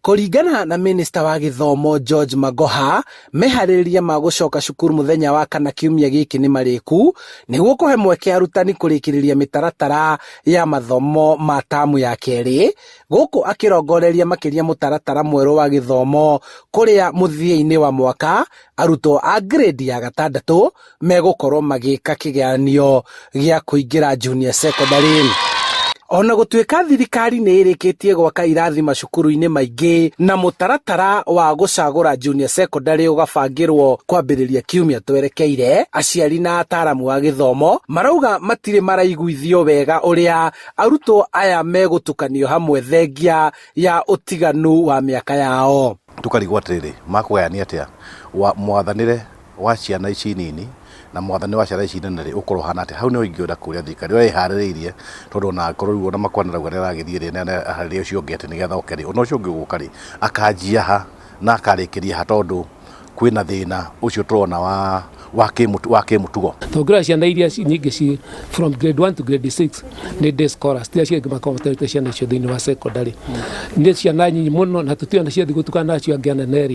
Kũringana na Minista wa Gĩthomo George Magoha, meharĩrĩria ma gũcoka cukuru mũthenya wa kana kiumia gĩkĩ nĩ marĩku nĩguo kũhe mweke arutani kũrĩkĩrĩria mĩtaratara ya mathomo ma tamu ya kerĩ, gũkũ akĩrongoreria makĩria mũtaratara mwerũ wa gĩthomo kũrĩa mũthia-inĩ wa mwaka arutwo a grade ya gatandatũ megũkorwo magĩka kĩgeranio gĩa kũingĩra junior secondary. Ona gũtuĩka thirikari nĩ ĩrĩkĩtie gwaka irathi macukuru-inĩ maingĩ na mũtaratara wa gũcagũra junior secondary ũgabangĩrwo kwambĩrĩria kiumia twerekeire, aciari na ataaramu a gĩthomo marauga matirĩ maraiguithio wega ũrĩa arutwo aya megũtukanio hamwe thengia ya ũtiganu wa mĩaka yao. Tukarigwo atĩrĩrĩ, makũgayania atĩa mwathanĩre wa ciana ici nini na mwathani wa ciana ici nene ukorwo hana ati hau ni ingĩenda kũria thirikari ĩrĩa ĩharĩrĩirie tondũ na korwo ona makwanĩra gũrĩa aragĩthiĩ rĩ na harĩa ũcio ũngĩ atĩ nĩgetha ũkeri ona ũcio ũngĩ gũka rĩ akanjia ha na akarĩkĩria ha tondũ kwĩna thĩna ũcio tũrona wa kĩmũtugo. Tũngĩrora ciana iria nyingĩ ci from grade 1 to grade 6 nĩ day scholars tia ciana makomete ciana icio thĩinĩ wa secondary nĩ ciana nyinyi mũno na tũtiona ciathi gũtukana nacio angĩ anene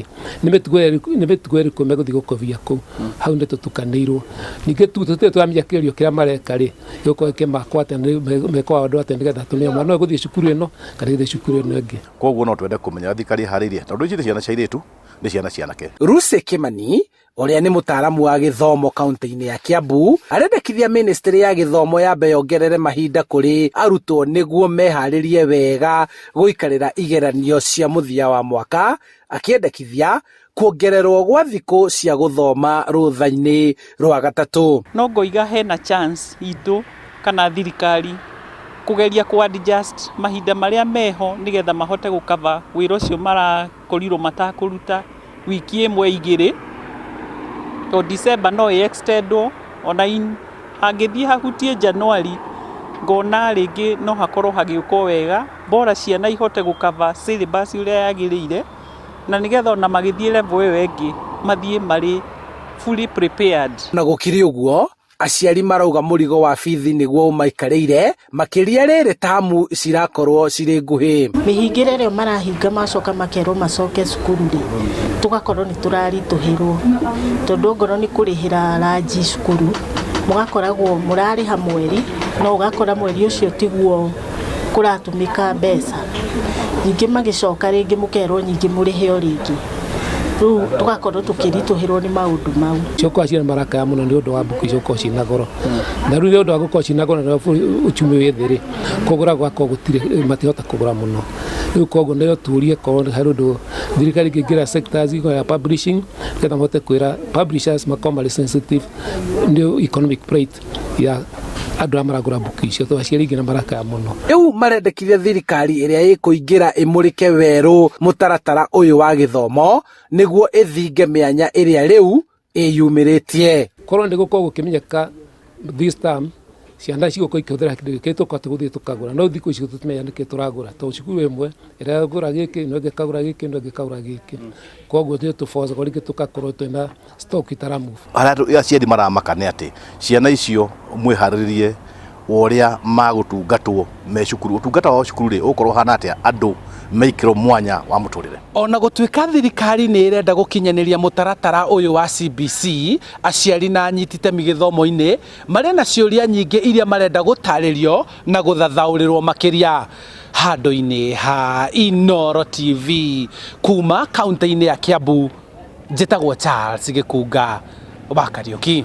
nĩ mĩtugo ĩrĩkũ megũthiĩ gũkobia kũu hau nĩ tũtukanĩirwo. Ningĩ tũtĩtwamenya kĩũrio kĩrĩa mareka rĩ gĩũko kĩmakwa atĩ mekwa andũ atĩ nĩgetha tũmenya mwana ũgũthiĩ cukuru ĩno kana gĩthiĩ cukuru ĩno ĩngĩ. Koguo no twende kũmenya thirikari harĩirie tondũ ici nĩ ciana cia airĩtu nĩ ciana cianake. Lucy Kimani ũrĩa nĩ mũtaaramu wa gĩthomo kaunti-inĩ ya Kiambu arendekithia ministry ya gĩthomo yambe yongerere mahinda kũrĩ arutwo nĩguo meharĩrie wega gũikarĩra igeranio cia mũthia wa mwaka, akĩendekithia kuongererwo gwa thikũ cia gũthoma rũtha-inĩ rwa gatatũ. No ngoiga hena chance itũ kana thirikari kugeria ku adjust mahinda marĩa meho nigetha mahote gũkava wĩra ũcio marakorirwo matakũruta wiki ĩmwe igĩrĩ to December no extendwo ona hangĩthiĩ hahutie January ngona rĩngĩ no hakorwo hagĩũkwo wega bora ciana ihote gũkava syllabus ũrĩa yagĩrĩire na nigetha ona magĩthiĩ level ĩyo ĩngĩ mathiĩ marĩ fully prepared. Na gũkĩrĩ ũguo aciari marauga mũrigo wa bithi nĩguo maikarĩire makĩria rĩrĩ tamu cirakorwo cirĩ nguhĩ. Mĩhingĩre ĩrĩa marahinga macoka makerwo macoke cukuru rĩ tugakorwo nĩ tũraritũhĩrwo tondũ ngoro nĩ kũrĩhĩra ranji cukuru mũgakoragwo mũrarĩha mweri no ũgakora mweri ũcio tiguo kũratũmĩka mbeca ningĩ magĩcoka rĩngĩ mũkerwo nyingĩ mũrĩhe o rĩngĩ rĩu tugakorwo tũkĩritũhĩrwo nĩ maũndũ mau. Cioko ciana marakaya mũno nĩ ũndũ wa mbuku icio ciina goro na rĩu nĩ ũndũ wa gũkorwo ciina goro na uchumi wĩ thĩ rĩ kũgũra gwakwa gũtirĩ matihota kũgũra mũno rĩu koguo nĩyo tuurie korwo harĩ ũndũ thirikari ingĩingĩra sectors ya publishing nĩgetha mahote kwĩra publishers makorwo marĩ sensitive nĩ economic plight ya andũ arĩa maragũra mbuku icio tondũ aciari aingĩ nĩ marakaya mũno. Rĩu marendekithia thirikari ĩrĩa ĩkũingĩra ĩmũrĩke werũ mũtaratara ũyũ wa gĩthomo nĩguo ĩthinge mĩanya ĩrĩa rĩu ĩyumĩrĩtie. Korwo nĩ gũkorwo gũkĩmenyeka this term ciana cigũkorwo ikĩhũthĩra kĩndũ gĩkĩ tũkahota gũthiĩ tũkagũra no thikũ ici tũtimenya nĩkĩ tũragũra tondũ cukuru ĩmwe ĩrĩa yagũra gĩkĩ no ĩngĩkagũra gĩkĩ no ĩngĩkagũra gĩkĩ koguo nĩ tũbocaga rĩngĩ tũgakorwo twĩna stock itaramu. Arĩa aciari maramaka nĩ atĩ ciana icio mwĩharĩrĩrie ũrĩa magũtungatwo me cukuru ũtungata wa cukuru rĩ ũkorwo hana atĩa andũ meikĩrwo mwanya wa mũtũrĩre. Ona gũtuĩka thirikari nĩ ĩrenda gũkinyanĩria mũtaratara ũyũ wa CBC, aciari na anyiti itemi gĩthomo-inĩ marĩ na ciũria nyingĩ iria marenda gũtarĩrio na gũthathaũrĩrwo makĩria. Handũ-inĩ ha Inooro TV kuma kaunti-inĩ ya Kiambu, njĩtagwo Charles Gĩkunga wa Kariũki.